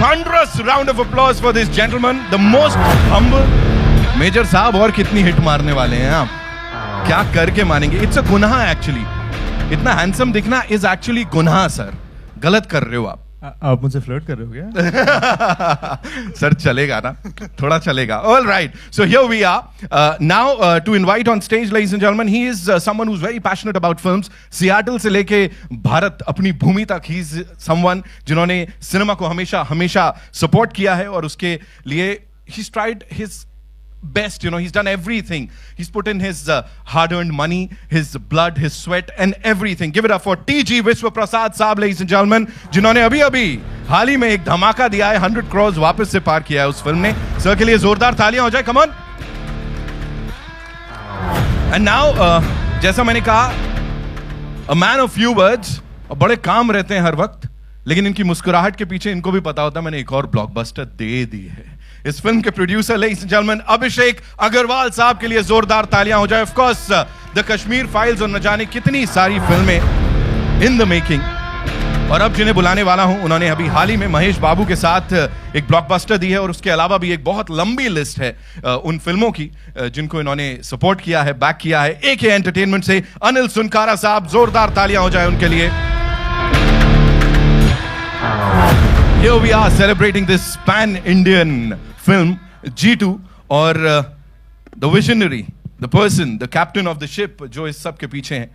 thunderous round of applause for this gentleman, the most humble. Major साहब और कितनी hit मारने वाले हैं आप, क्या करके मानेंगे? इट्स अ गुनाह एक्चुअली, इतना हैंडसम दिखना इज एक्चुअली गुनाह सर, गलत कर रहे हो आप मुझसे फ्लर्ट कर रहे हो क्या? सर चलेगा ना, थोड़ा चलेगा. All right, so here we are now to invite on stage, ladies and gentlemen. He is someone who's very passionate about films. Seattle से लेके भारत अपनी भूमि तक, he is someone जिन्होंने सिनेमा को हमेशा हमेशा सपोर्ट किया है और उसके लिए he's tried his best, you know, he's done everything. He's put in his hard-earned money, his blood, his sweat and everything. Give it up for TG Vishwa Prasad साहब, ladies and gentlemen, जिन्होंने अभी हाल ही में एक धमाका दिया है, 100 crores वापस से पार किया है उस फिल्म ने. सर के लिए जोरदार तालियां हो जाए, come on. And now जैसा मैंने कहा, a man of few words, बड़े काम रहते हैं हर वक्त, लेकिन इनकी मुस्कुराहट के पीछे इनको भी पता होता है मैंने एक और ब्लॉकबस्टर दे दी है. इस फिल्म के प्रोड्यूसर लेडीज एंड जेंटलमैन अभिषेक अग्रवाल साहब के लिए जोरदार तालियां हो जाए. Of course the Kashmir files और न जाने कितनी सारी फिल्में इन द मेकिंग. और अब जिन्हें बुलाने वाला हूं, उन्होंने अभी हाल ही में महेश बाबू के साथ एक ब्लॉकबस्टर दी है और उसके अलावा भी एक बहुत लंबी लिस्ट है उन फिल्मों की जिनको इन्होंने सपोर्ट किया है, बैक किया है. AK एंटरटेनमेंट से अनिल सुनकारा साहब, जोरदार तालियां हो जाए उनके लिए. Here we are celebrating this pan-Indian film G2 और the visionary, the person, the captain of the ship जो इस सब के पीछे हैं,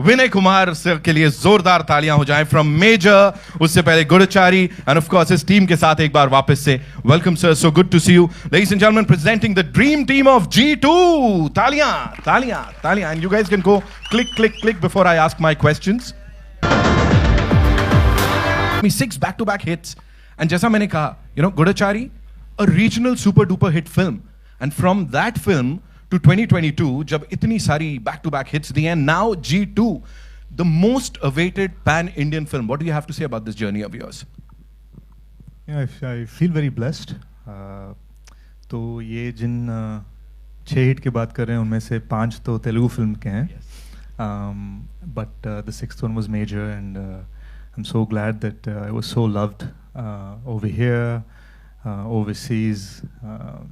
विनय कुमार सर के लिए जोरदार तालियां हो जाएं. फ्रॉम मेजर, उससे पहले गुडचारी एंड ऑफ कोर्स इस टीम के साथ एक बार वापस से welcome sir, so good to see you. Ladies and gentlemen, presenting the dream team of G2. तालियां तालियां तालियां. And you guys can go click click click before I ask my questions. 6 back-to-back hits. And जैसा मैंने कहा, you know, Goodachari, a regional super-duper hit film. And from that film to 2022, जब इतनी सारी back-to-back hits दी हैं, now G2, the most awaited pan-Indian film. What do you have to say about this journey of yours? Yeah, I feel very blessed. तो ये जिन 6 hit की बात कर रहे हैं, उनमें से 5 तो तेलुगु फिल्म के हैं. But the 6th one was major and I'm so glad that I was so loved over here, overseas,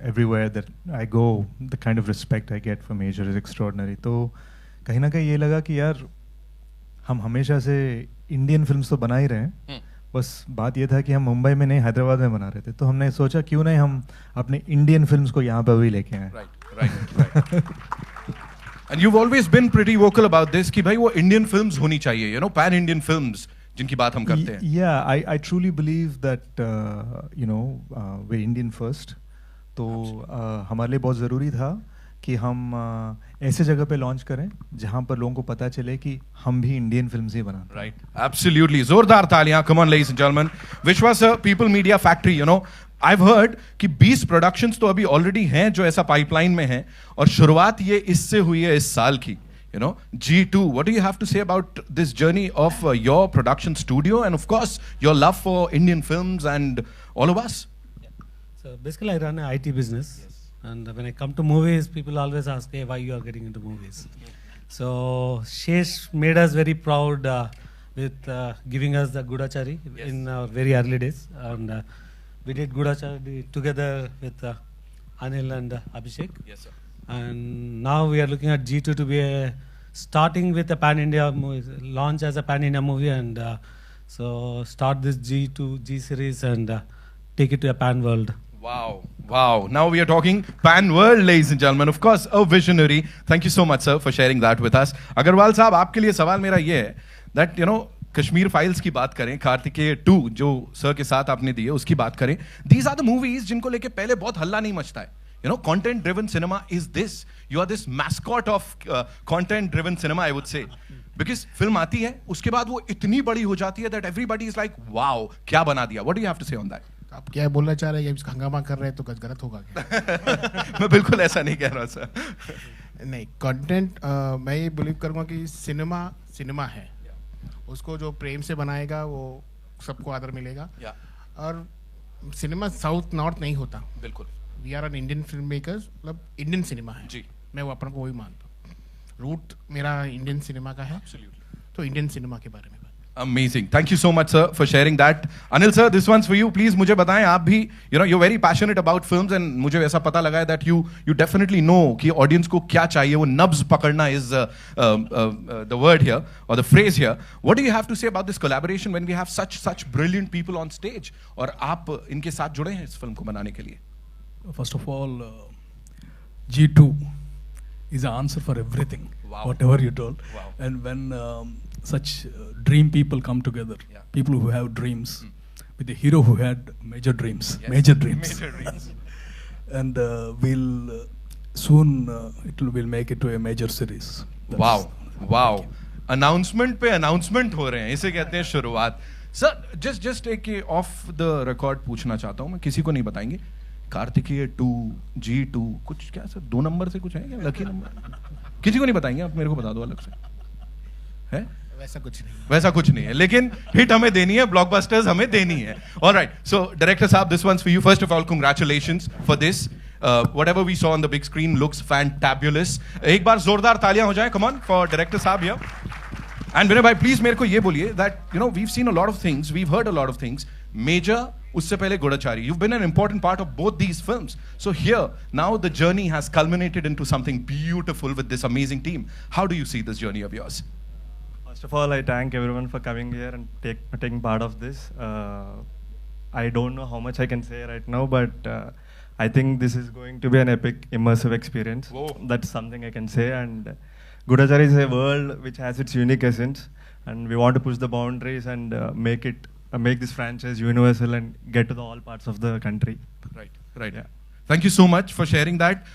everywhere that I go. The kind of respect I get from Major is extraordinary. तो कहीं ना कहीं ये लगा कि यार हम हमेशा से इंडियन फिल्म्स तो बना ही रहे हैं, बस बात ये था कि हम मुंबई में नहीं हैदराबाद में बना रहे थे. तो हमने सोचा क्यों नहीं हम अपने इंडियन फिल्म्स को यहाँ पे भी लेके आए. Right. And you've always been pretty vocal about this कि भाई वो इंडियन फिल्म्स होनी चाहिए, you know, pan Indian films जिनकी बात हम करते हैं. Yeah, I truly believe that you know we're Indian first. तो हमारे लिए बहुत ज़रूरी था कि हम ऐसे जगह पे लॉन्च करें जहाँ पर लोगों को पता चले कि हम भी इंडियन फिल्म्स ही बनाते हैं. Right, absolutely. जोरदार तालियां. Come on, ladies and gentlemen. विश्वा sir, People Media Factory, you know, I've heard कि 20 प्रोडक्शंस तो अभी ऑलरेडी हैं जो ऐसा पाइपलाइन में हैं और शुरुआत ये इससे हुई है इस साल की. You know, G2, what do you have to say about this journey of your production studio and of course your love for Indian films and all of us? Yeah. So basically I run an IT business. Yes. And when I come to movies, people always ask, hey, why you are getting into movies? So Shesh made us very proud with giving us the Goodachari in our very early days. And we did Goodachari together with Anil and Abhishek. Yes, sir. And now we are looking at G2 to be starting with a pan-India movie, launch as a pan-India movie, and so start this G series and take it to a pan-world. Wow, wow. Now we are talking pan-world, ladies and gentlemen. Of course, a visionary. Thank you so much, sir, for sharing that with us. Agarwal साहब, आपके लिए सवाल मेरा ये है that, you know, Kashmir files की बात करें, कार्तिकेय 2 जो सर के साथ आपने दी है उसकी बात करें. These are the movies जिनको लेके पहले बहुत हल्ला नहीं मचता है. You know, content-driven cinema is this. You are this mascot of content-driven cinema, I would say. Because film आती है, उसके बाद वो इतनी बड़ी हो जाती है that everybody is like, wow, क्या बना दिया? What do you have to say on that? आप क्या बोलना चाह रहे हैं? हंगामा कर रहे हैं तो गलत होगा क्या? मैं बिल्कुल ऐसा नहीं कह रहा सर. नहीं, कंटेंट मैं ये बिलीव करूँगा कि सिनेमा है. उसको जो प्रेम से बनाएगा वो सबको आदर मिलेगा. और सिनेमा साउथ नॉर्थ नहीं होता. बिल्कुल. We are an Indian film makers, मतलब इंडियन सिनेमा है जी. मैं वो अपन को वही मानता हूँ. रूट मेरा इंडियन सिनेमा का है. तो इंडियन सिनेमा के बारे में बात. Amazing. Thank you so much, sir, for sharing that. Anil, sir, this one's for you. Please, मुझे बताएं आप भी, you're very passionate about films, and मुझे ऐसा पता लगा है that you definitely know कि audience को क्या चाहिए. वो nubs पकड़ना is the word here or the phrase here. What do you have to say about this collaboration when we have such brilliant people on stage? और आप इनके साथ जुड़े हैं इस फिल्म को बनाने के लिए? First of all, G2 is the answer for everything. Wow. Whatever you told. Wow. And when such dream people come together, people who have dreams, with a hero who had major dreams, Yes. major dreams. Major dreams. And we'll soon we'll make it to a major series. Wow. Announcement पे announcement हो रहे हैं, इसे कहते हैं शुरुआत. Sir just एक of the record पूछना चाहता हूँ मैं, किसी को नहीं बताएंगे. कार्तिकेय 2, G2 कुछ क्या सर 2 नंबर से कुछ है क्या, लकी नंबर? किसी को नहीं बताएंगे, आप मेरे को बता दो अलग से. है वैसा कुछ नहीं है, लेकिन हिट हमें देनी है, ब्लॉकबस्टर्स हमें देनी है. ऑलराइट, सो डायरेक्टर साहब, this one's for you. First of all congratulations for this. whatever we saw on the big screen looks fantabulous. एक बार जोरदार तालियां हो जाएं, come on, for director साहब here. And Vinay bhai, please मेरे को ये बोलिए that we've seen a lot of things, we've heard a lot of things. Major, उससे पहले Goodachari. You've been an important part of both these films. So here, now the journey has culminated into something beautiful with this amazing team. How do you see this journey of yours? First of all, I thank everyone for coming here and taking part of this. I don't know how much I can say right now, but I think this is going to be an epic, immersive experience. Whoa. That's something I can say. And Goodachari is a world which has its unique essence, and we want to push the boundaries and make this franchise universal and get to the all parts of the country. Right. Yeah. Thank you so much for sharing that.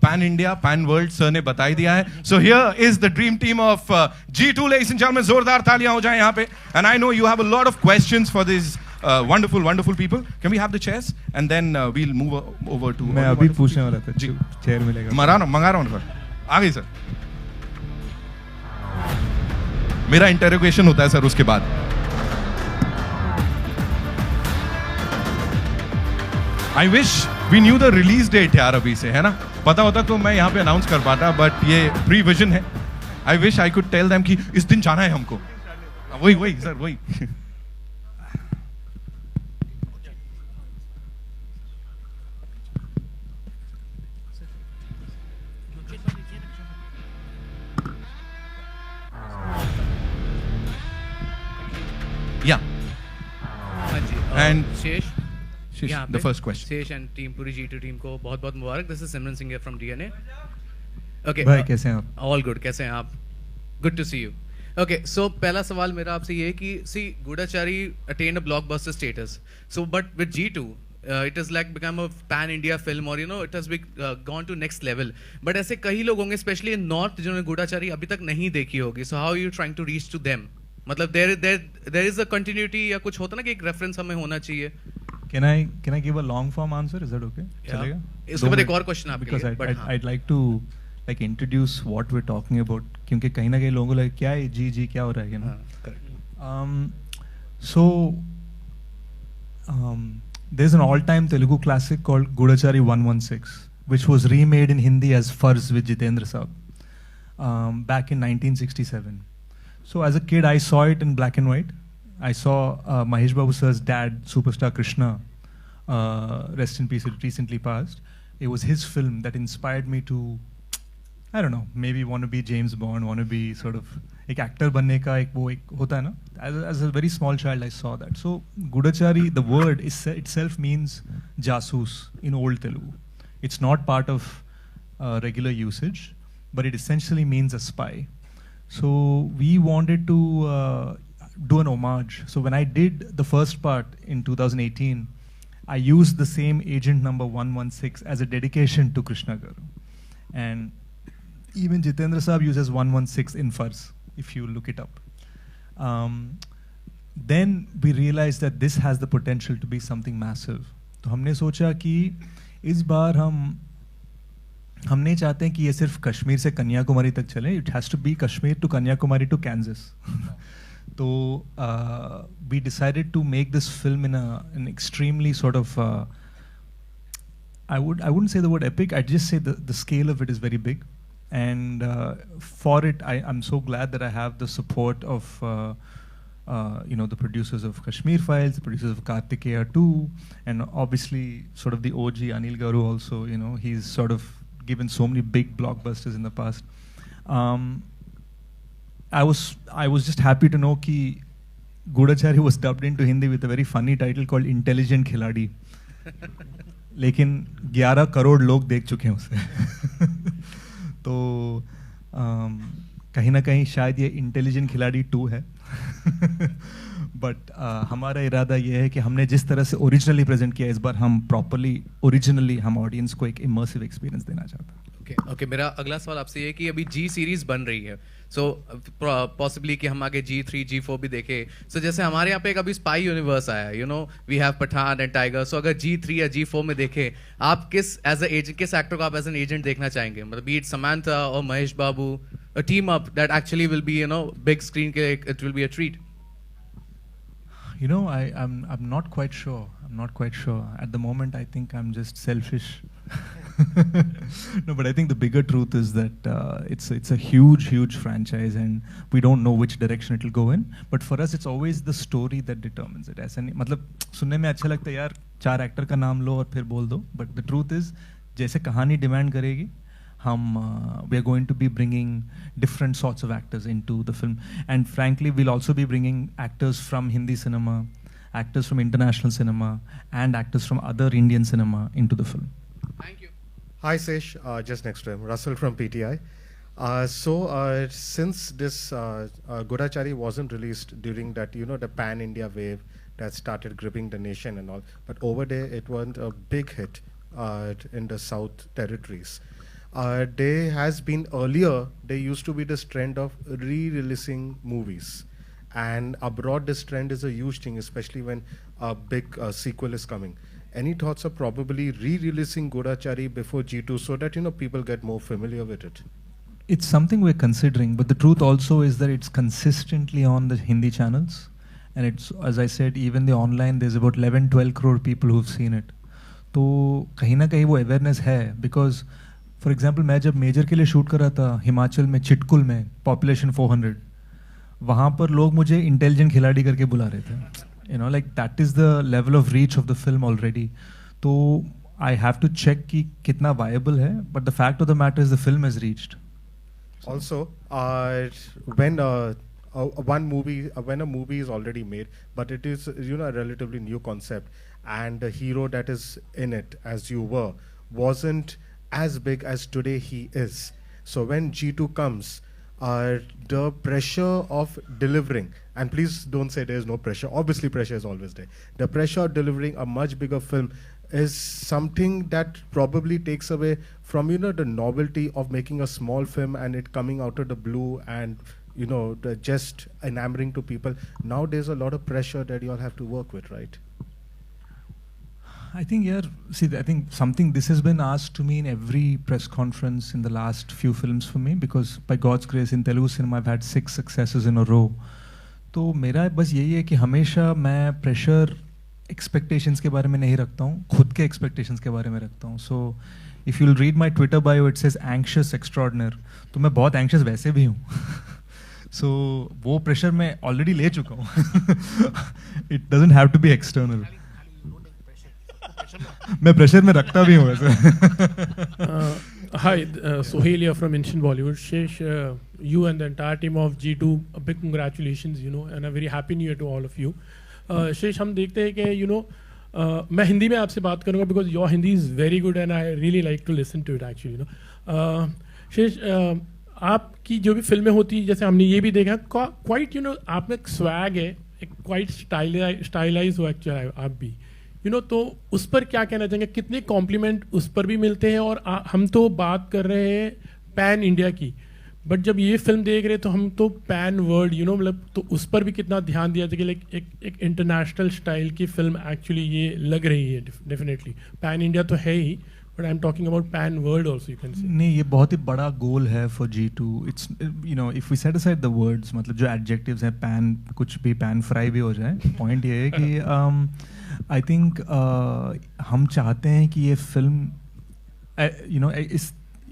Pan India, Pan World, sir ने बता ही दिया है. So here is the dream team of G2, ladies and gentlemen. जोरदार तालियां हो जाएं यहाँ पे. And I know you have a lot of questions for these wonderful people. Can we have the chairs? And then we'll move over to. मैं अभी पूछने वाला था, जी. चेयर मिलेगा? मंगा रहा हूँ सर. आ गई सर. मेरा इंटरोगेशन होता है सर उसके बाद. I wish we knew the release date यार अभी से, है ना? पता होता तो मैं यहाँ पे अनाउंस कर पाता, बट ये प्री-विजन है. I wish I could tell them कि इस दिन जाना है हमको. वही सर वही. Yeah. And शेष यहाँ the पे first question. Shesh and team, पूरी G2 टीम को बहुत बहुत मुबारक. This is Simran Singh from DNA. Okay भाई कैसे हैं आप? All good. कैसे हैं आप? Good to see you. Okay, so पहला सवाल मेरा आपसे ये है कि सी Goodachari attained a blockbuster status. So but with G2 it has like become a pan India film, or it has gone to next level. But ऐसे कई लोग होंगे स्पेशली इन नॉर्थ जिन्होंने Goodachari अभी तक नहीं देखी होगी. So how are you trying to reach to them? मतलब there is a continuity या कुछ होता ना कि एक रेफरेंस हमें होना चाहिए. Can I give a long form answer? Is that okay? चलेगा? इसके बाद एक और क्वेश्चन आपके Because लिए. I'd like to like introduce what we're talking about, क्योंकि कहीं ना कहीं लोगों को लगे क्या है जी क्या हो रहा है, So there's an all-time Telugu classic called Goodachari 116, which was remade in Hindi as Farz with Jitendra Saab back in 1967. So as a kid, I saw it in black and white. I saw Mahesh Babu sir's dad, superstar Krishna, rest in peace, it recently passed. It was his film that inspired me to, I don't know, maybe want to be James Bond, want to be sort of एक actor बनने का एक वो एक होता है ना. As a very small child, I saw that. So Goodachari, the word itself means jasoos in old Telugu. It's not part of regular usage, but it essentially means a spy. So we wanted to do an homage. So when I did the first part in 2018, I used the same agent number 116 as a dedication to Krishna Garu. And even Jitendra Saab uses 116 in Farz, if you look it up. Then we realized that this has the potential to be something massive. तो हमने सोचा कि इस बार हम नहीं चाहते हैं कि ये सिर्फ कश्मीर से कन्याकुमारी तक चले. It has to be Kashmir to Kanyakumari to Kansas. So we decided to make this film in an extremely sort of I wouldn't say the word epic. I'd just say the scale of it is very big, and for it I'm so glad that I have the support of the producers of Kashmir Files, the producers of Kartikeya 2, and obviously sort of the OG Anil Garu also, he's sort of given so many big blockbusters in the past. I was just happy to know कि Goodachari was dubbed into Hindi with a very funny title called Intelligent Khiladi. लेकिन 11 करोड़ लोग देख चुके हैं उसे. तो कहीं ना कहीं शायद ये इंटेलिजेंट खिलाड़ी 2 है. बट हमारा इरादा ये है कि हमने जिस तरह से ओरिजिनली प्रेजेंट किया, इस बार हम प्रॉपरली ओरिजिनली हम ऑडियंस को एक इमर्सिव एक्सपीरियंस देना चाहते हैं. ओके, मेरा अगला सवाल आपसे ये है कि अभी जी सीरीज बन रही है, सो पॉसिबली कि हम आगे G3 G4 भी देखें. सो जैसे हमारे यहाँ पे एक अभी स्पाई यूनिवर्स आया, we have Pathaan and Tiger. So अगर G3 या G4 में देखें, आप किस एज अ एजेंट, किस एक्टर को आप एज एन एजेंट देखना चाहेंगे? मतलब बीट समांथा और महेश बाबू, a team up that actually will be, big screen ke it will be a treat. I'm not quite sure. At the moment, I think I'm just selfish. No, but I think the bigger truth is that it's a huge franchise, and we don't know which direction it will go in. But for us, it's always the story that determines it. ऐसा नहीं, मतलब सुनने में अच्छा लगता है यार, 4 actor का नाम लो और फिर बोल दो. But the truth is, जैसे कहानी डिमांड करेगी, we are going to be bringing different sorts of actors into the film, and frankly we'll also be bringing actors from Hindi cinema, actors from international cinema, and actors from other Indian cinema into the film. Thank you. Hi Sesh, just next to him, Russell from PTI. Since this Goodachari wasn't released during that, the pan-India wave that started gripping the nation and all, but over there it wasn't a big hit in the South territories. There has been earlier, there used to be this trend of re-releasing movies, and abroad this trend is a huge thing, especially when a big sequel is coming. Any thoughts of probably re-releasing Goodachari before G2 so that people get more familiar with it? It's something we're considering, but the truth also is that it's consistently on the Hindi channels, and it's, as I said, even the online, there's about 11-12 crore people who've seen it. तो कहीं ना कहीं वो awareness है, because for example मैं जब major के लिए शूट कर रहा था हिमाचल में, चिटकुल में, पॉपुलेशन 400, वहाँ पर लोग मुझे इंटेलिजेंट खिलाड़ी करके बुला रहे थे. Like that is the level of reach of the film already. तो आई हैव टू चेक कि कितना वायबल है, but the fact of the matter is the film is reached. Also, when a movie is already made, but it is a relatively new concept, and the hero that is in it, as you were, wasn't as big as today he is. So when G2 comes, the pressure of delivering, and please don't say there is no pressure, obviously pressure is always there, the pressure of delivering a much bigger film is something that probably takes away from the novelty of making a small film and it coming out of the blue and just enamoring to people. Now there's a lot of pressure that you all have to work with, right? I think, I think this has been asked to me in every press conference in the last few films for me, because by God's grace in Telugu cinema I've had 6 successes in a row. तो मेरा बस यही है कि हमेशा मैं pressure expectations के बारे में नहीं रखता हूँ, खुद के एक्सपेक्टेशंस के बारे में रखता हूँ. So if you'll read my Twitter bio it says anxious extraordinaire, तो मैं बहुत एंक्शियस वैसे भी हूँ. सो वो प्रेशर मैं ऑलरेडी ले चुका हूँ. It doesn't have to be external. मैं प्रेशर में रखता भी हूँ वैसे. Hi, Sohail here from Instant Bollywood. Shesh, you and the entire team of G2, a big congratulations, and a very happy new year to all of you. Shesh, हम देखते हैं कि मैं हिंदी में आपसे बात करूँगा because your Hindi is very good and I really like to listen to it actually. Shesh, आपकी जो भी फिल्में होती, जैसे हमने ये भी देखा, quite आप में एक swag है, एक quite stylized हो एक्चुअली आप भी. तो उस पर क्या कहना चाहेंगे, कितने कॉम्प्लीमेंट उस पर भी मिलते हैं? और हम तो बात कर रहे हैं पैन इंडिया की, बट जब ये फिल्म देख रहे हैं तो हम तो पैन वर्ल्ड मतलब तो उस पर भी कितना ध्यान दिया जाए कि एक इंटरनेशनल स्टाइल की फिल्म एक्चुअली ये लग रही है. डेफिनेटली पैन इंडिया तो है ही, but I am talking about pan world also, you can say. नहीं, ये बहुत ही बड़ा गोल है for G2. It's if we set aside the words, मतलब जो एडजेक्टिव्स हैं, पैन कुछ भी, पैन फ्राई भी हो जाए, पॉइंट ये है कि आई थिंक हम चाहते हैं कि ये फिल्म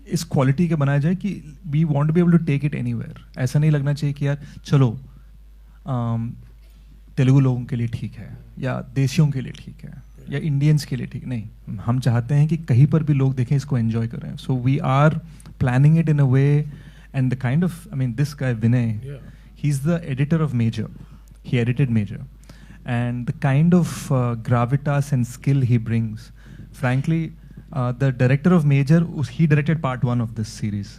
इस क्वालिटी के बनाया जाए कि we want to be able to take it anywhere. ऐसा नहीं लगना चाहिए कि यार चलो तेलुगु लोगों के लिए ठीक है या देशियों के लिए ठीक है या इंडियंस के लिए ठीक नहीं, हम चाहते हैं कि कहीं पर भी लोग देखें, इसको एंजॉय करें. So we are planning it in a way and the kind of, I mean this guy Vinay, he is the editor of Major, he edited Major, and the kind of gravitas and skill he brings, frankly, the director of Major, he directed part 1 of this series.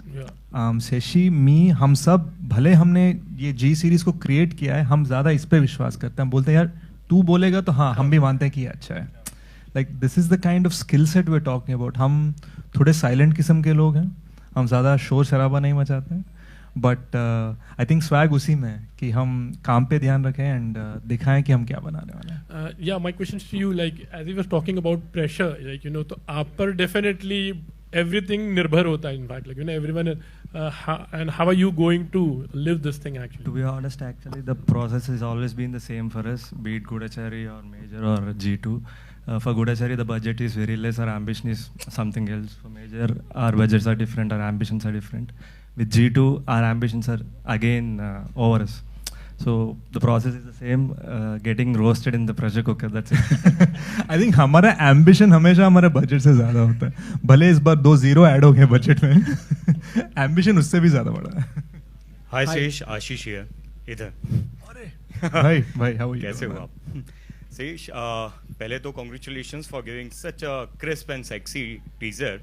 Seshi, me, हम सब भले हमने ये G series को create किया है, हम ज़्यादा इस पे विश्वास करते हैं. हम बोलते हैं यार तू बोलेगा तो हाँ, हम भी मानते हैं कि ये अच्छा है. Like this is the kind of skill set we're talking about. हम थोड़े silent किस्म के लोग हैं, हम ज़्यादा शोर शराबा नहीं मचाते हैं. बट आई थिंक स्वैग उसी में है कि हम काम पे ध्यान रखें एंड दिखाएं कि हम क्या बनाने वाले हैं. या my question to you, like as you was talking about pressure, like you know, तो आप पर डेफिनेटली एवरीथिंग निर्भर होता है, in fact like you know everyone, and how are you going to live this thing actually? To be honest, actually the process has always been the same for us, be it Goodachari or Major or G2. For Goodachari the budget is very less, our ambition is something else. For Major our budgets are different, our ambitions are different. With G2 our ambitions are again over us. So the process is the same, getting roasted in the pressure cooker, that's it. I think हमारा ambition हमेशा हमारे budget से ज़्यादा होता है. भले इस बार 2 0 add हो गए बजट में, ambition उससे भी ज़्यादा बड़ा है. Hi Sesh, आशीष here, इधर. भाई how are you? कैसे हो आप? Sesh, पहले तो congratulations for giving such a crisp and sexy teaser.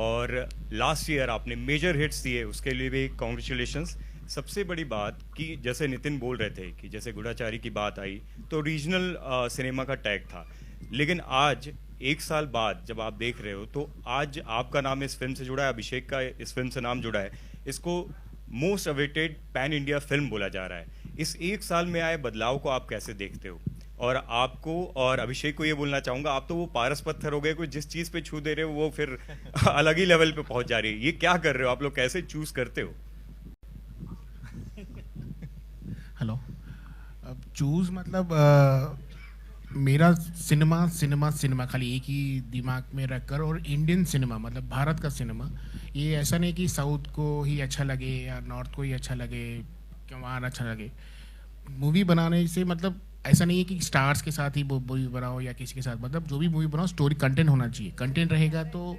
और लास्ट ईयर आपने मेजर हिट्स दिए, उसके लिए भी कॉन्ग्रेचुलेशंस. सबसे बड़ी बात कि जैसे नितिन बोल रहे थे कि जैसे गुडाचारी की बात आई तो रीजनल सिनेमा का टैग था, लेकिन आज 1 साल बाद जब आप देख रहे हो तो आज आपका नाम इस फिल्म से जुड़ा है, अभिषेक का इस फिल्म से नाम जुड़ा है, इसको most awaited pan India film बोला जा रहा है. इस 1 साल में आए बदलाव को आप कैसे देखते हो? और आपको और अभिषेक को ये बोलना चाहूँगा, आप तो वो पारस पत्थर हो गए, कोई जिस चीज़ पे छू दे रहे हो वो फिर अलग ही लेवल पे पहुँच जा रही है. ये क्या कर रहे हो आप लोग, कैसे चूज़ करते हो? हेलो, अब चूज़ मतलब मेरा सिनेमा खाली एक ही दिमाग में रखकर, और इंडियन सिनेमा मतलब भारत का सिनेमा, ये ऐसा नहीं कि साउथ को ही अच्छा लगे या नॉर्थ को ही अच्छा लगे, कि वहाँ अच्छा लगे. मूवी बनाने से मतलब ऐसा नहीं है कि स्टार्स के साथ ही मूवी बनाओ या किसी के साथ, मतलब जो भी मूवी बनाओ स्टोरी कंटेंट होना चाहिए. कंटेंट रहेगा तो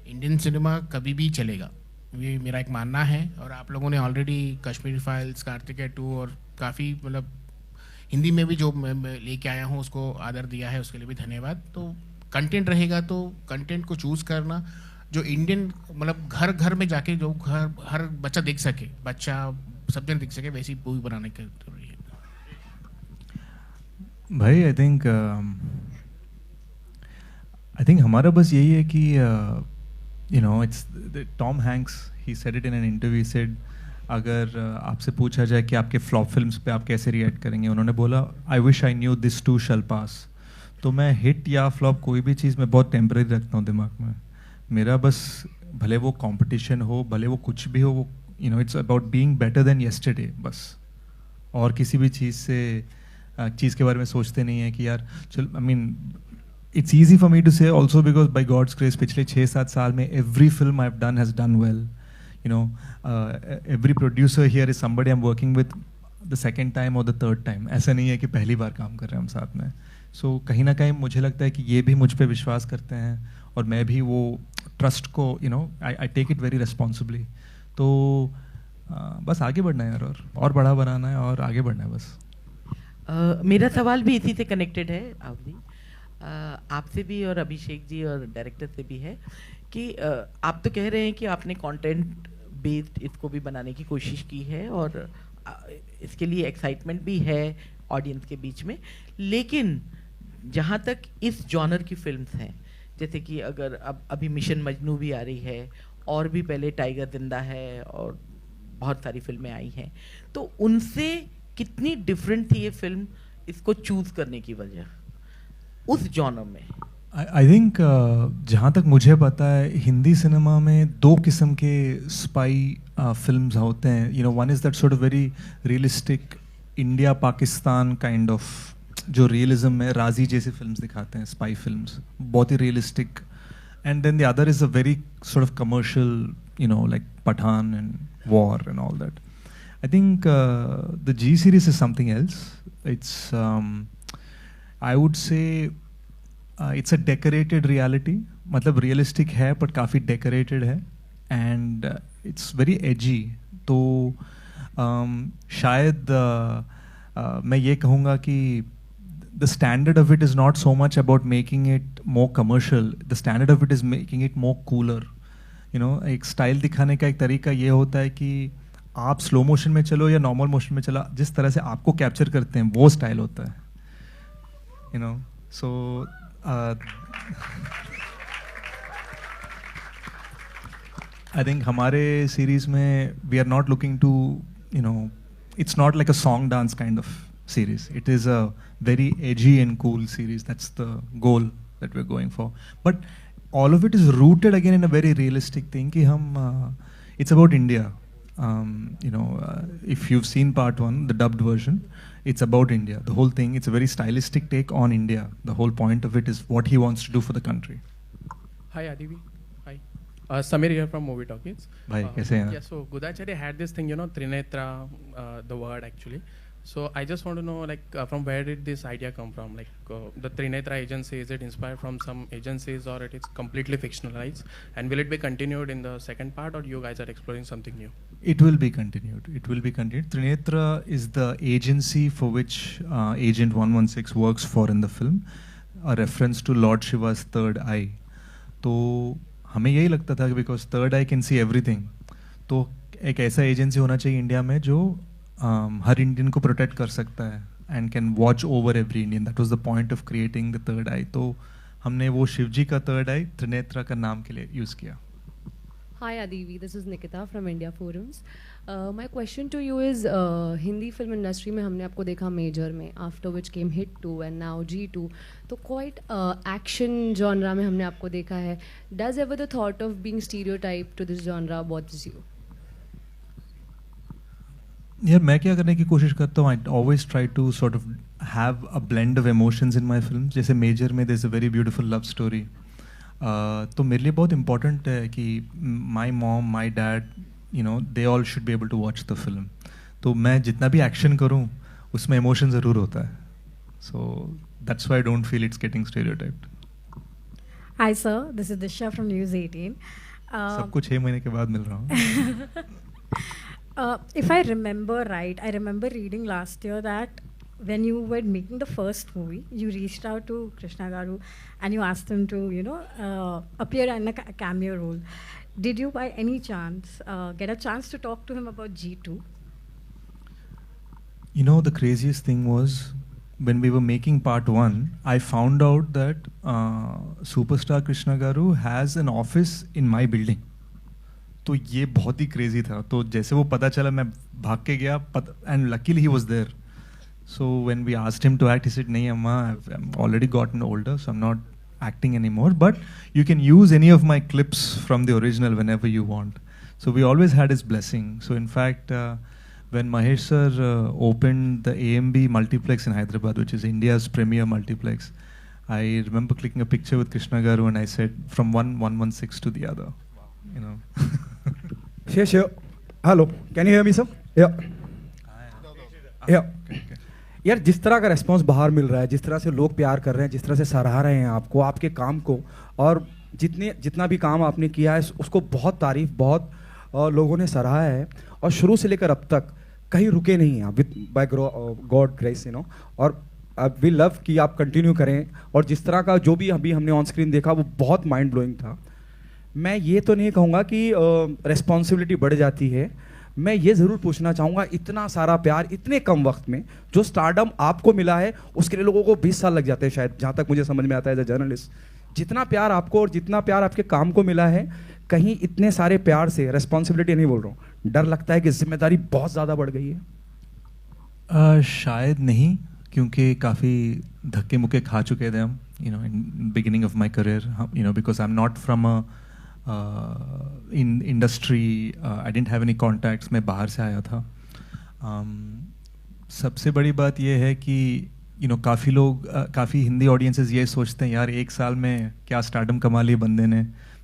इंडियन सिनेमा कभी भी चलेगा, ये मेरा एक मानना है. और आप लोगों ने ऑलरेडी कश्मीरी फाइल्स, कार्तिकेय 2 और काफ़ी मतलब हिंदी में भी जो मैं लेके आया हूँ उसको आदर दिया है, उसके लिए भी धन्यवाद. तो कंटेंट रहेगा तो कंटेंट को चूज़ करना जो इंडियन मतलब घर घर में जाके जो घर हर बच्चा देख सके, बच्चा सब जन देख सके, वैसी मूवी बनाने की जरूरी है. भाई आई थिंक हमारा बस यही है कि you know it's Tom Hanks, he said it in an interview, he said अगर आपसे पूछा जाए कि आपके फ्लॉप फिल्म्स पे आप कैसे रिएक्ट करेंगे, उन्होंने बोला I wish I knew this too shall pass. तो मैं हिट या फ्लॉप कोई भी चीज़ मैं बहुत टेम्परेरी रखता हूँ दिमाग में. मेरा बस भले वो कंपटीशन हो, भले वो कुछ भी हो, वो you know it's about being better than yesterday बस. और किसी भी चीज़ के बारे में सोचते नहीं है कि यार चल, I mean it's easy for me to say also because by God's grace पिछले 6-7 साल में every film I have done has done well. You know every producer here is somebody I am working with the second time और the third time. ऐसा नहीं है कि पहली बार काम कर रहे हैं हम साथ में. सो कहीं ना कहीं मुझे लगता है कि ये भी मुझ पर विश्वास करते हैं और मैं भी वो ट्रस्ट को you know I take it very responsibly. तो बस आगे बढ़ना है यार, और बड़ा बनाना है और आगे बढ़ना है बस. मेरा सवाल भी इसी से कनेक्टेड है अवधि, आपसे भी और अभिषेक जी और डायरेक्टर से भी है कि आप तो कह रहे हैं कि आपने कंटेंट बेस्ड इसको भी बनाने की कोशिश की है और इसके लिए एक्साइटमेंट भी है ऑडियंस के बीच में, लेकिन जहाँ तक इस जॉनर की फिल्म्स हैं, जैसे कि अगर अब अभी मिशन मजनू भी आ रही है और भी पहले टाइगर जिंदा है और बहुत सारी फिल्में आई हैं, तो उनसे कितनी डिफरेंट थी ये फिल्म इसको चूज करने की वजह उस जॉनर में? आई थिंक जहाँ तक मुझे पता है हिंदी सिनेमा में 2 किस्म के स्पाई फिल्म्स होते हैं. You know one is that sort of very realistic India Pakistan kind of जो रियलिज्म में राजी जैसी फिल्म्स दिखाते हैं, स्पाई फिल्म्स बहुत ही realistic. And then the other is a very sort of commercial, you know like Pathaan and War and all that. I think the G series is something else. It's I would say it's a decorated reality. मतलब realistic है but काफ़ी decorated है and it's very edgy. तो शायद मैं ये कहूँगा कि the standard of it is not so much about making it more commercial. The standard of it is making it more cooler. You know, एक स्टाइल दिखाने का एक तरीका ये होता है कि आप स्लो मोशन में चलो या नॉर्मल मोशन में चला, जिस तरह से आपको कैप्चर करते हैं वो स्टाइल होता है. You know, so I think हमारे series में we are not looking to, you know, it's not like a song dance kind of series. It is a very edgy and cool series. That's the goal that we're going for. But all of it is rooted again in a very realistic thing कि हम it's about India. You know, if you've seen part 1, the dubbed version, it's about India. The whole thing, it's a very stylistic take on India. The whole point of it is what he wants to do for the country. Hi Adivi. Hi. Samir here from Movie Talkies. Bhai, kaise hain? Yeah, so Goodachari had this thing, you know, Trinetra, the word actually. So I just want to know, like, from where did this idea come from? Like, the Trinetra agency, is it inspired from some agencies or it is completely fictionalized? And will it be continued in the second part or you guys are exploring something new? It will be continued. It will be continued. Trinetra is the agency for which Agent 116 works for in the film, a reference to Lord Shiva's third eye. तो हमें यही लगता था कि because third eye can see everything, तो एक ऐसा agency होना चाहिए इंडिया में जो हर इंडियन को प्रोटेक्ट कर सकता है and can watch over every Indian. That was the point of creating the third eye. तो हमने वो शिवजी का third eye त्रिनेत्रा का नाम के लिए यूज़ किया. Hi Adivi, this is Nikita from India Forums. My question to you is, Hindi film industry में हमने आपको देखा major में, after which came Hit 2 and now G2. तो quite action genre में हमने आपको देखा है. Does ever the thought of being stereotyped to this genre bothers you? यार मैं क्या करने की कोशिश करता हूँ, I always try to sort of have a blend of emotions in my films. जैसे मेजर में there's a very beautiful love story. तो मेरे लिए बहुत important है कि my mom, my dad, you know, they all should be able to watch the film. तो मैं जितना भी एक्शन करूँ उसमें emotion ज़रूर होता है. So that's why I don't feel it's getting stereotyped. Hi sir, this is Disha from News 18. सबको 6 महीने के बाद मिल रहा हूँ. If I remember right, I remember reading last year that when you were making the first movie, you reached out to Krishna Garu and you asked him to, you know, appear in a cameo role. Did you by any chance get a chance to talk to him about G2? You know, the craziest thing was when we were making part 1, I found out that superstar Krishna Garu has an office in my building. तो ये बहुत ही crazy था. तो जैसे वो पता चला मैं भाग के गया and luckily he was there. So when we asked him to act, he said, "नहीं अम्मा, I've already gotten older, so I'm not acting anymore. But you can use any of my clips from the original whenever you want." So we always had his blessing. So in fact, when Mahesh sir opened the AMB multiplex in Hyderabad, which is India's premier multiplex, I remember clicking a picture with Krishna Garu and I said, from 116 to the other. You know. Sure. Hello. Can you hear me, sir? Yeah. Yeah. यार जिस तरह का response बाहर मिल रहा है, जिस तरह से लोग प्यार कर रहे हैं, जिस तरह से सराह रहे हैं आपको, आपके काम को, और जितना भी काम आपने किया है उसको बहुत तारीफ, बहुत लोगों ने सराहा है और शुरू से लेकर अब तक कहीं रुके नहीं हैं with by God grace, you know. और वी लव कि आप कंटिन्यू करें. और जिस तरह का जो भी अभी हमने ऑन स्क्रीन देखा वो बहुत माइंड ब्लोइंग था. मैं ये तो नहीं कहूँगा कि रिस्पॉन्सिबिलिटी बढ़ जाती है. मैं ये ज़रूर पूछना चाहूँगा, इतना सारा प्यार इतने कम वक्त में जो स्टारडम आपको मिला है उसके लिए लोगों को 20 साल लग जाते हैं शायद, जहाँ तक मुझे समझ में आता है एज अ जर्नलिस्ट. जितना प्यार आपको और जितना प्यार आपके काम को मिला है, कहीं इतने सारे प्यार से, रिस्पॉन्सिबिलिटी नहीं बोल रहा हूँ, डर लगता है कि जिम्मेदारी बहुत ज़्यादा बढ़ गई है? शायद नहीं, क्योंकि काफ़ी धक्के मुक्के खा चुके थे हम, you know, in beginning of my career, you know, because I am not from in industry, I didn't have any contacts. मैं बाहर से आया था. सबसे बड़ी बात यह है कि यू नो काफ़ी लोग, काफ़ी हिंदी ऑडियंसेस ये सोचते हैं यार 1 साल में क्या स्टारडम कमा लिया बंदे ने.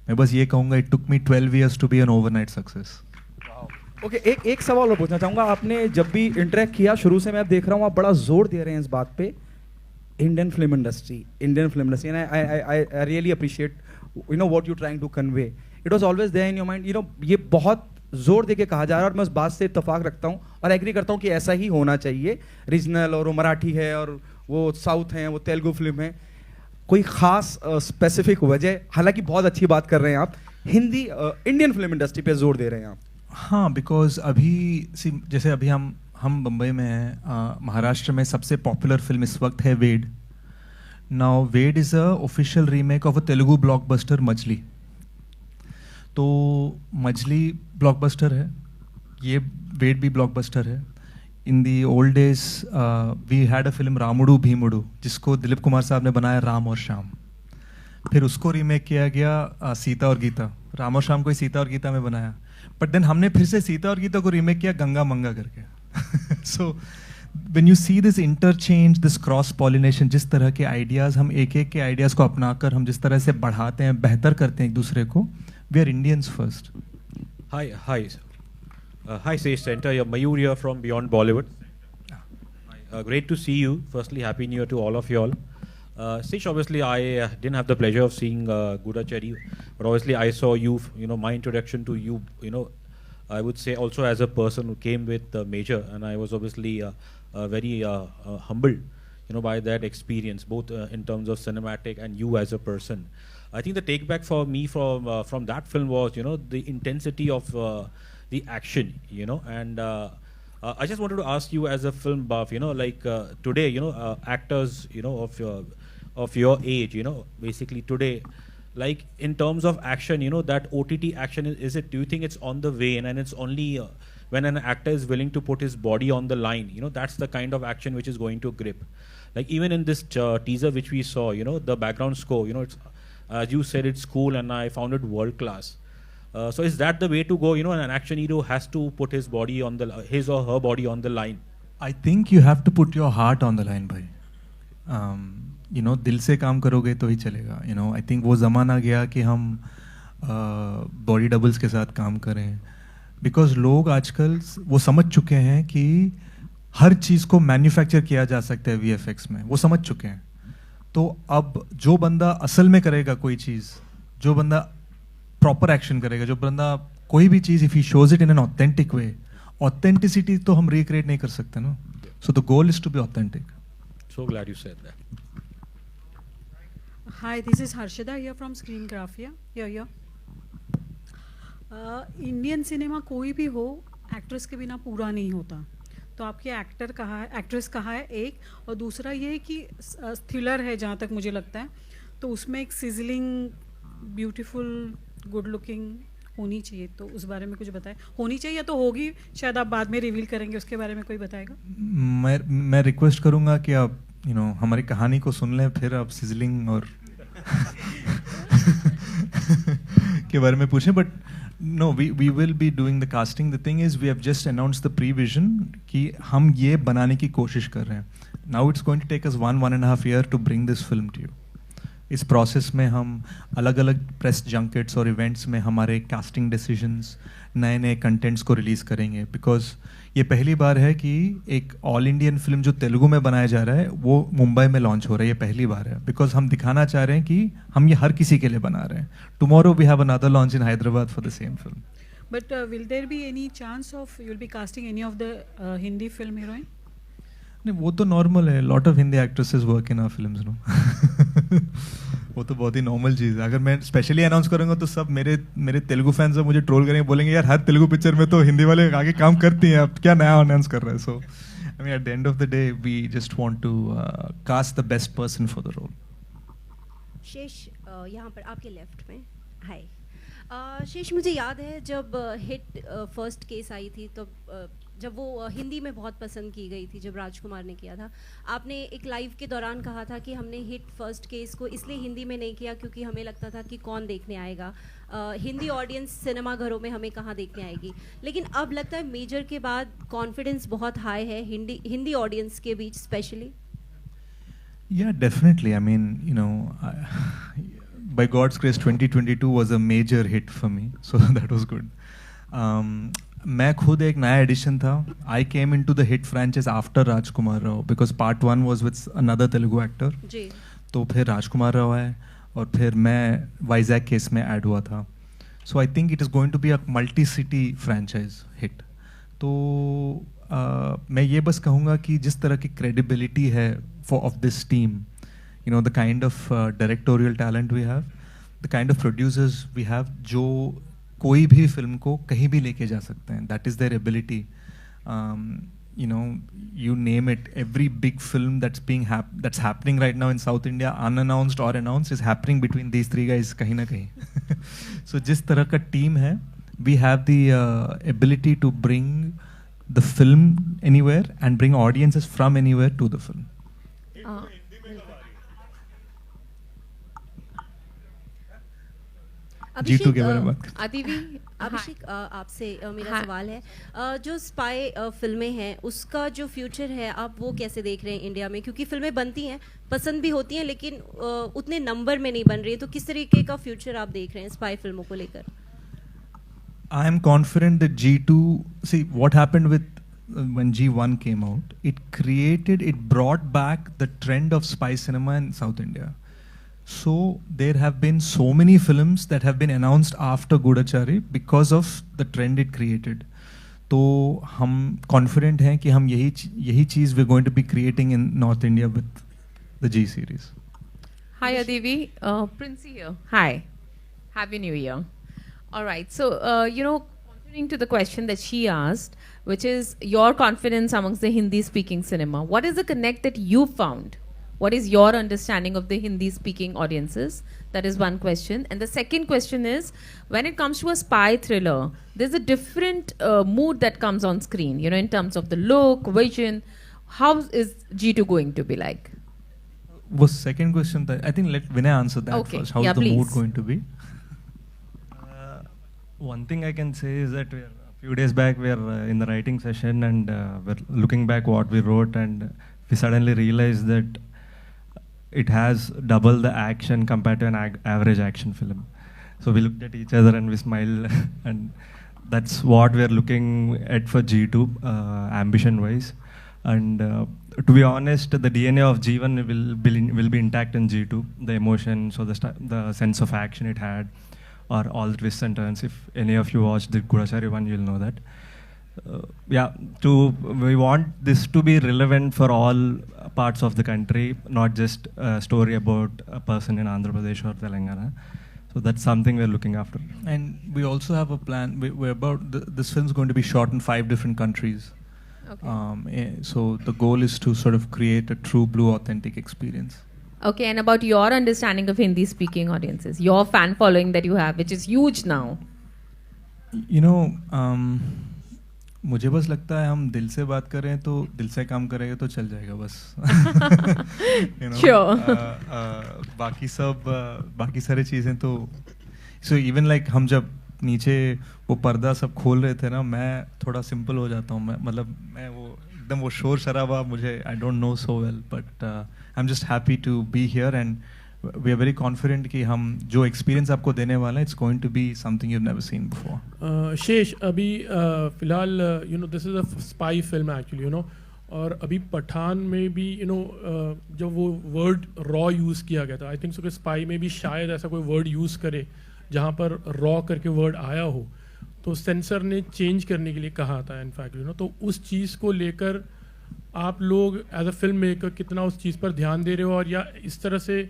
मैं बस ये कहूँगा, it took me 12 years to be an overnight success. Okay, एक सवाल और पूछना चाहूँगा। आपने जब भी इंटरेक्ट किया, शुरू से मैं देख रहा हूँ आप बड़ा जोर दे रहे हैं इस बात पे, Indian film industry, and I really appreciate what you trying to convey. It was always there in your mind, ये बहुत जोर दे के कहा जा रहा है और मैं उस बात से इत्तेफाक रखता हूँ और एग्री करता हूँ कि ऐसा ही होना चाहिए। रीजनल, और वो मराठी है और वो साउथ हैं, वो तेलुगु फिल्म है, कोई खास स्पेसिफिक वजह, हालांकि बहुत अच्छी बात कर रहे हैं आप, हिंदी इंडियन फिल्म इंडस्ट्री पे जोर दे रहे हैं आप। हाँ, बिकॉज अभी जैसे अभी हम बम्बई में हैं, महाराष्ट्र में सबसे पॉपुलर फिल्म इस वक्त है Ved. Now Ved is a official remake of a Telugu blockbuster Majili. तो मछली ब्लॉकबस्टर है, ये वेड भी ब्लॉकबस्टर है। In the old days we had a film Ramudu Bheemudu, जिसको दिलीप कुमार साहब ने बनाया राम और श्याम। फिर उसको रीमेक किया गया सीता और गीता, राम और श्याम को ही सीता और गीता में बनाया। बट देन हमने फिर से सीता और गीता को रीमेक किया गंगा मंगा करके। So when you see this interchange, this cross pollination, जिस तरह के आइडियाज़ हम एक के आइडियाज़ को अपनाकर हम जिस तरह से बढ़ाते हैं, बेहतर करते हैं एक दूसरे को, we are Indians first. Hi, Sesh Center. You're Mayur here from Beyond Bollywood. Great to see you. Firstly, Happy New Year to all of you all. Sesh, obviously, I didn't have the pleasure of seeing Goodachari, but obviously I saw you, my introduction to you, I would say also as a person who came with Major, and I was obviously very humbled, by that experience, both in terms of cinematic and you as a person. I think the take back for me from that film was, the intensity of the action, and I just wanted to ask you as a film buff, today, actors, of your age, basically today, like in terms of action, that OTT action, do you think it's on the wane, and it's only when an actor is willing to put his body on the line, that's the kind of action which is going to grip. Like even in this teaser which we saw, the background score, it's, as you said, it's cool, and I found it world class. So is that the way to go? An action hero has to put his or her body on the line. I think you have to put your heart on the line, bhai. दिल से काम करोगे तो ही चलेगा. I think वो ज़माना गया कि हम बॉडी डबल्स के साथ काम करें, बिकॉज लोग आजकल वो समझ चुके हैं कि हर चीज़ को मैन्युफैक्चर किया जा सकता है VFX में, वो समझ चुके हैं. तो अब जो बंदा असल में करेगा कोई चीज़, जो बंदा प्रॉपर एक्शन करेगा, जो बंदा कोई भी चीज़, if he shows it in an authentic way, authenticity तो हम रिक्रिएट नहीं कर सकते ना. So the goal is to be authentic. So glad you said that. Hi, this is Harshada here from Screen Graphia. Here. Indian cinema कोई भी हो, actress के बिना पूरा नहीं होता. तो आपके एक्टर कहाँ है, एक्ट्रेस कहाँ है, एक. और दूसरा ये कि थ्रिलर है जहाँ तक मुझे लगता है, तो उसमें एक सिजलिंग, ब्यूटीफुल, गुड लुकिंग होनी चाहिए. तो उस बारे में कुछ बताएं. होनी चाहिए या तो होगी, शायद आप बाद में रिवील करेंगे, उसके बारे में कोई बताएगा. मैं रिक्वेस्ट करूँगा कि आप हमारी कहानी को सुन लें, फिर आप सिजलिंग और के बारे में पूछें. But no, we will be doing the casting. The thing is we have just announced the pre vision कि हम ये बनाने की कोशिश कर रहे हैं. Now it's going to take us 1.5 year to bring this film to you. इस प्रोसेस में हम अलग अलग प्रेस जंकेट्स और इवेंट्स में हमारे कास्टिंग डिसीजंस, नए नए कंटेंट्स को रिलीज़ करेंगे. बिकॉज ये पहली बार है कि एक ऑल इंडियन फिल्म जो तेलुगु में बनाया जा रहा है वो मुंबई में लॉन्च हो रहा है. ये पहली बार है, बिकॉज हम दिखाना चाह रहे हैं कि हम ये हर किसी के लिए बना रहे हैं. Tomorrow we have another launch in Hyderabad for the same film. But will there be any chance of you will be casting any of the Hindi film heroine? नहीं, वो तो नॉर्मल है. Lot of Hindi actresses work in our films, no. वो तो बहुत ही normal चीज़ है. अगर मैं स्पेशली अनाउंस करूँगा तो सब मेरे तेलुगु फैंस सब मुझे ट्रोल करेंगे, बोलेंगे यार हर तेलुगु पिक्चर में तो हिंदी वाले आगे काम करती हैं, अब क्या नया अनाउंस कर रहे हैं. So I mean at the end of the day we just want to cast the best person for the role. Shesh यहाँ पर आपके लेफ्ट में. हाय शेष, मुझे याद है जब हिट फर्स्ट केस आई थी, तो जब वो हिंदी में बहुत पसंद की गई थी, जब राजकुमार ने किया था, आपने एक लाइव के दौरान कहा था कि हमने हिट फर्स्ट केस को इसलिए हिंदी में नहीं किया क्योंकि हमें लगता था कि कौन देखने आएगा, हिंदी ऑडियंस सिनेमा घरों में हमें कहाँ देखने आएगी. लेकिन अब लगता है मेजर के बाद कॉन्फिडेंस बहुत हाई है हिंदी ऑडियंस के बीच specially. Yeah, definitely. I mean, by God's grace, 2022 was a major hit for me, so that was good. मैं खुद एक नया एडिशन था. I came into the hit franchise after Rajkumar Rao because part 1 was with another Telugu actor. जी. तो फिर राजकुमार राव है और फिर मैं वाइजैक केस में ऐड हुआ था. So I think it is going to be a multi-city franchise hit. तो मैं ये बस कहूँगा कि जिस तरह की credibility है of this team, you know, the kind of directorial talent we have, the kind of producers we have, जो कोई भी फिल्म को कहीं भी लेके जा सकते हैं. That is their ability. You know, you name it. Every big film that's happening right now in South India, unannounced or announced, is happening between these three guys कहीं ना कहीं. So जिस तरह का team है, we have the ability to bring the film anywhere and bring audiences from anywhere to the film. अभिषेक, के बारे में बात करते अदिति, अभिषेक आपसे मेरा सवाल है, जो स्पाई फिल्में हैं उसका जो फ्यूचर है आप वो कैसे देख रहे हैं इंडिया में, क्योंकि फिल्में बनती हैं, पसंद भी होती हैं, लेकिन उतने नंबर में नहीं बन रही है, तो किस तरीके का फ्यूचर आप देख रहे हैं स्पाई फिल्मों को लेकर? I am confident that G2, see what happened with when G1 came out, it brought back the trend of spy cinema in South India. So there have been so many films that have been announced after Goodachari because of the trend it created. तो हम confident हैं कि हम यही चीज़ we're going to be creating in North India with the G series. Hi Adivi, Princey here. Hi, Happy New Year. All right, so you know, continuing to the question that she asked, which is your confidence amongst the Hindi-speaking cinema. What is the connect that you found? What is your understanding of the Hindi-speaking audiences? That is one question. And the second question is, when it comes to a spy thriller, there's a different mood that comes on screen, you know, in terms of the look, vision. How is G2 going to be like? Was second question, I think let Vinay answer that first. How is the mood going to be? One thing I can say is that a few days back we are in the writing session and we're looking back what we wrote, and we suddenly realized that it has double the action compared to an average action film. So we looked at each other and we smiled and that's what we're looking at for G2 ambition wise. And to be honest, the DNA of G1 will be intact in G2. The emotion, so the sense of action it had, or all the twists and turns. If any of you watched the Goodachari one, you'll know that. We want this to be relevant for all parts of the country, not just a story about a person in Andhra Pradesh or Telangana. So that's something we're looking after. And we also have a plan. This film's going to be shot in 5 different countries. Okay. So the goal is to sort of create a true blue authentic experience. Okay, and about your understanding of Hindi-speaking audiences, your fan following that you have, which is huge now. You know, मुझे बस लगता है हम दिल से बात करें तो दिल से काम करेंगे तो चल जाएगा बस. You know, sure. बाकी सारी चीज़ें तो so even like हम जब नीचे वो पर्दा सब खोल रहे थे ना, मैं थोड़ा सिंपल हो जाता हूँ. मैं वो एकदम वो शोर शराबा मुझे I don't know so well, but I'm just happy to be here and we are very confident कि हम जो experience आपको देने वाला है, it's going to be something you've never seen before. शेष अभी फिलहाल you know this is a spy film actually, you know, और अभी पठान में भी you know जब वो word raw use किया गया था, I think so कि spy में भी शायद ऐसा कोई word use करे जहाँ पर raw करके word आया हो, तो सेंसर ने चेंज करने के लिए कहा था इनफैक्ट, you know, तो उस चीज़ को लेकर आप लोग एज अ फिल्म मेकर कितना उस चीज़ पर ध्यान दे रहे हो, और या इस तरह से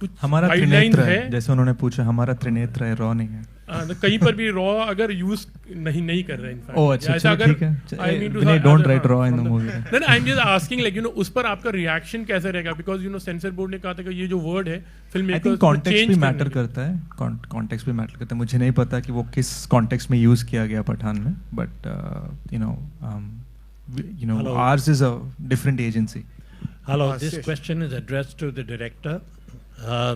कुछ हमारा त्रिनेत्र है, जैसे उन्होंने पूछा, हमारा त्रिनेत्र है, रॉ नहीं है. कहीं पर भी रॉ अगर यूज नहीं कर रहे इनफैक्ट. ओह अच्छा ठीक है. Don't write raw in the movie. Then I am just asking like you know उस पर आपका रिएक्शन कैसे रहेगा, because you know censor board ने कहा था कि ये जो वर्ड है फिल्म मेकर्स कॉन्टेक्स्ट भी मैटर करता है. कॉन्टेक्स्ट भी मैटर करता है. मुझे नहीं पता कि वो किस कॉन्टेक्स्ट में यूज किया गया पठान में, but you know, ours is a different agency. Hello, this question is addressed to the director.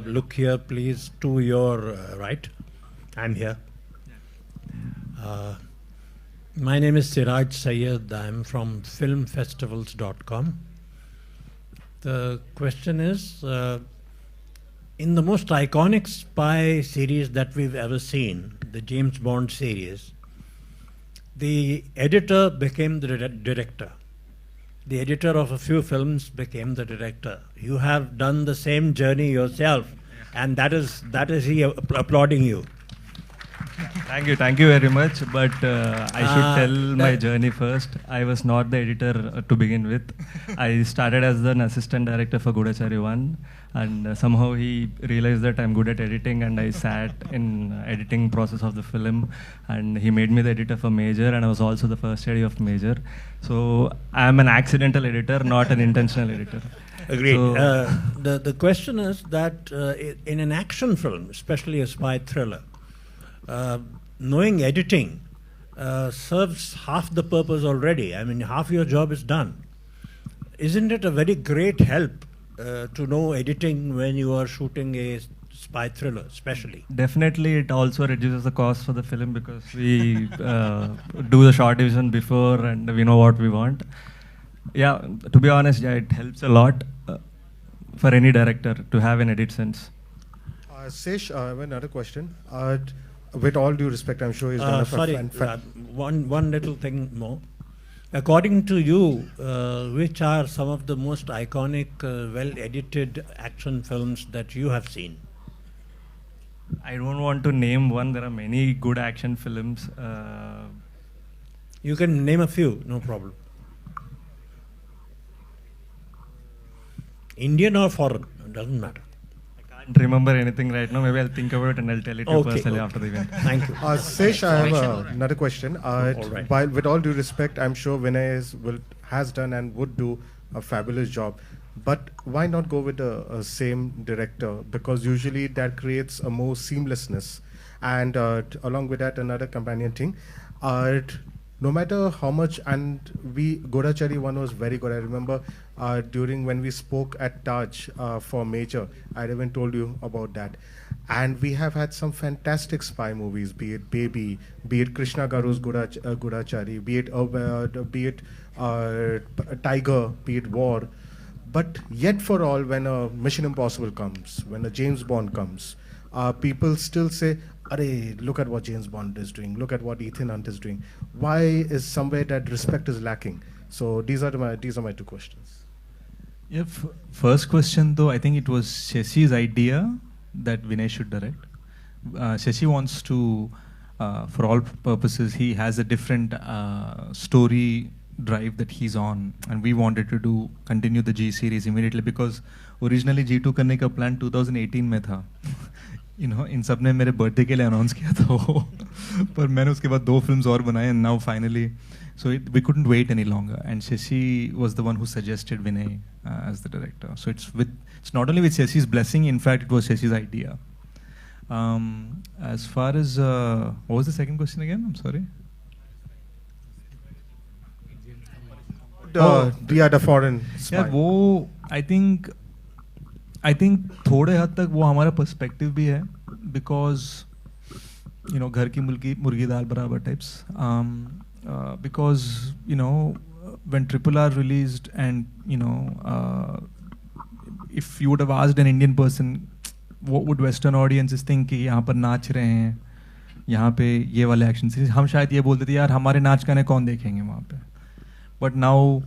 Look here, please, to your right. I'm here. My name is Siraj Sayyed. I'm from filmfestivals.com. The question is, in the most iconic spy series that we've ever seen, the James Bond series, the editor became the director. The editor of a few films became the director. You have done the same journey yourself, and that is he applauding you. Thank you very much. But I should tell my journey first. I was not the editor to begin with. I started as an assistant director for Goodachari 1, and somehow he realized that I'm good at editing, and I sat in editing process of the film, and he made me the editor for Major, and I was also the first AD of Major. So I'm an accidental editor, not an intentional editor. Agreed. So, The question is that in an action film, especially a spy thriller, knowing editing serves half the purpose already. I mean, half your job is done. Isn't it a very great help to know editing when you are shooting a spy thriller, especially? definitely, it also reduces the cost for the film because we do the short division before and we know what we want. Yeah, to be honest, yeah, it helps a lot for any director to have an edit sense. Sesh, I have another question. With all due respect, I'm sure he's done one little thing more. According to you, which are some of the most iconic, well-edited action films that you have seen? I don't want to name one. There are many good action films. You can name a few, no problem. Indian or foreign, it doesn't matter. I can't remember anything right now. Maybe I'll think about it and I'll tell it to you personally after the event. Thank you. Sesh, I have another question. While, with all due respect, I'm sure Vinay has done and would do a fabulous job. But why not go with the same director? Because usually that creates a more seamlessness. And along with that, another companion thing. No matter how much, and Goodachari 1 was very good. I remember during when we spoke at Taj for Major, I even told you about that. And we have had some fantastic spy movies, be it Baby, be it Krishna Garu's Goodachari, be it Tiger, be it War. But yet for all, when a Mission Impossible comes, when a James Bond comes, people still say, "Arey, look at what James Bond is doing. Look at what Ethan Hunt is doing." Why is somewhere that respect is lacking? So these are my two questions. Yeah, first question though, I think it was Shashi's idea that Vinay should direct. Shashi wants to, for all purposes, he has a different story drive that he's on, and we wanted to continue the G series immediately because originally G2 करने का plan 2018 में था. You know, इन सब ने मेरे birthday के लिए announce किया था वो, पर मैंने उसके बाद 2 films और बनाए, and now finally, so we couldn't wait any longer, and Shashi was the one who suggested Vinay as the director. So it's not only with Shashi's blessing, in fact, it was Shashi's idea. As far as what was the second question again? I'm sorry. The foreign spy. Yeah, वो I think थोड़े हद तक वो हमारा perspective भी है, because you know घर की मुर्गी दाल बराबर types. Because you know when RRR released, and you know if you would have asked an Indian person what would Western audiences think कि यहाँ पर नाच रहे हैं, यहाँ पे ये वाले action scenes, हम शायद ये बोलते थे यार हमारे नाच गाने कौन देखेंगे वहाँ पे. But now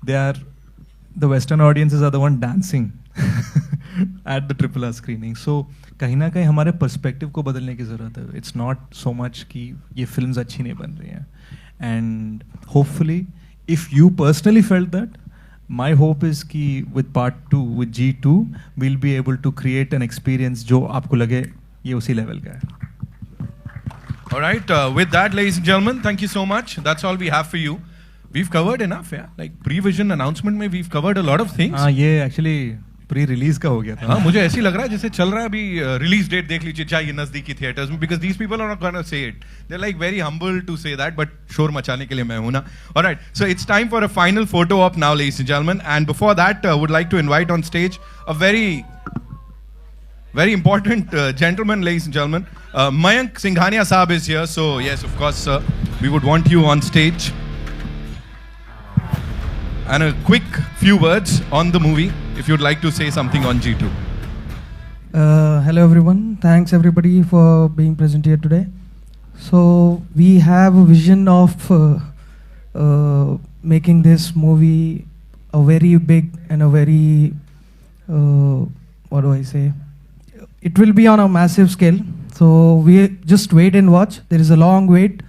the Western audiences are the one dancing at the RRR screening. So कहीं ना कहीं हमारे perspective को बदलने की ज़रूरत है. It's not so much कि ये films अच्छी नहीं बन रही हैं. And hopefully, if you personally felt that, my hope is कि with part 2, with G2, we'll be able to create an experience जो आपको लगे ये उसी level का है. All right, with that, ladies and gentlemen, thank you so much. That's all we have for you. We've covered enough, yeah. Like pre-vision announcement में we've covered a lot of things. हाँ, ये actually pre-release का हो गया था. हाँ, मुझे ऐसी लग रहा है जैसे चल रहा है अभी release date देख लीजिए चाहिए नज़दीकी theaters में, because these people are not gonna say it. They're like very humble to say that, but शोर मचाने के लिए मैं हूँ ना. All right, so it's time for a final photo op now, ladies and gentlemen. And before that, would like to invite on stage a very important gentleman, ladies and gentlemen. Mayank Singhania Saab is here, so yes, of course, sir, we would want you on stage. And a quick few words on the movie, if you'd like to say something on G2. Hello everyone, thanks everybody for being present here today. So we have a vision of making this movie a very big and a very, what do I say? It will be on a massive scale. So we just wait and watch. There is a long wait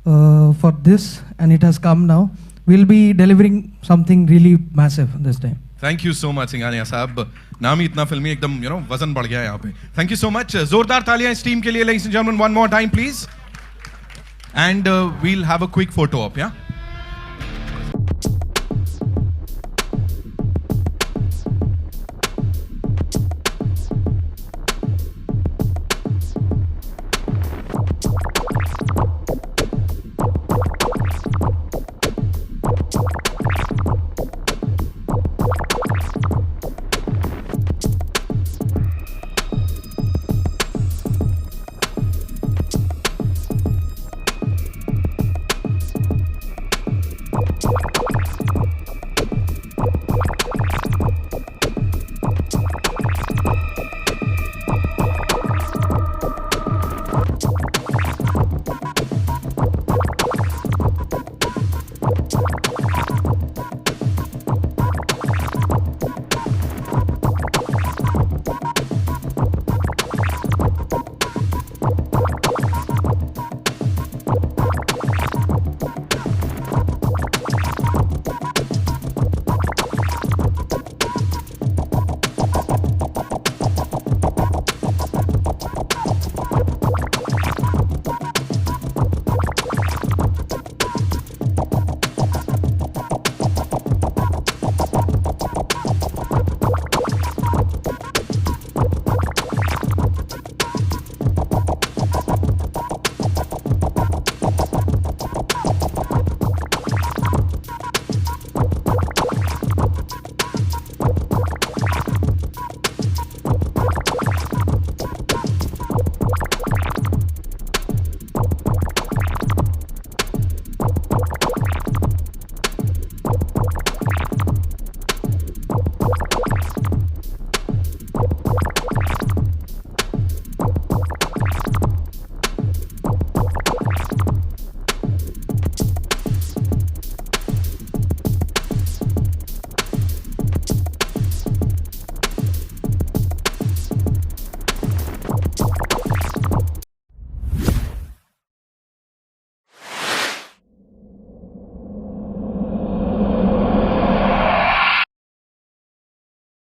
for this, and it has come now. We'll be delivering something really massive this time. Thank you so much, Singhania साहब. नाम ही इतना फिल्मी, एकदम वजन बढ़ गया है यहाँ पे. Thank you so much. जोरदार तालियां इस टीम के लिए, ladies and gentlemen, one more time, please. And we'll have a quick photo op, yeah?